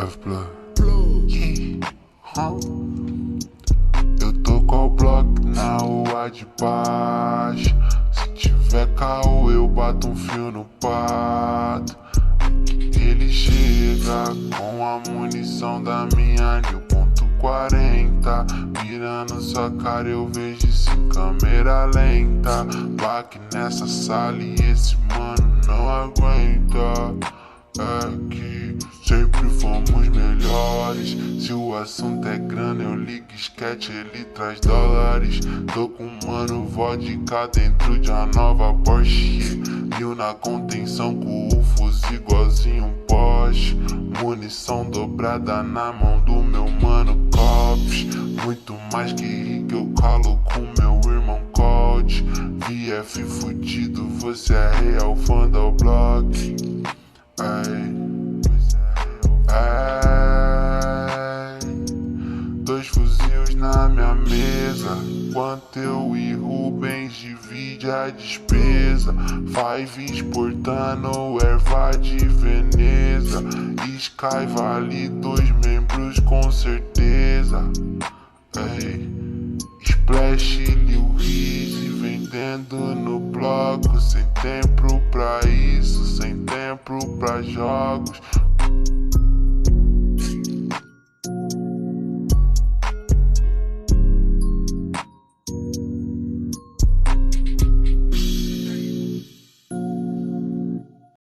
F-Blood. Eu tô com o bloco na rua de baixo. Se tiver caô, eu bato um fio no pato. Ele chega com a munição da minha .40. Mirando sua cara eu vejo isso em câmera lenta. Baque nessa sala e esse mano não aguenta. É que sempre fomos melhores. Se o assunto é grana eu ligo sketch, ele traz dólares. Tô com mano vodka dentro de uma nova Porsche. Mil na contenção com o fuzil igualzinho um Porsche. Munição dobrada na mão do meu mano Cops. Muito mais que rico eu calo com meu irmão Cold. VF fudido, você é real fã do block. Dois fuzis na minha mesa, enquanto eu e Rubens divide a despesa. Five exportando erva de Veneza. Sky vale 2 membros com certeza. Splash Lil Rizzy vendendo no bloco. Sem tempo pra isso, sem tempo pra jogos.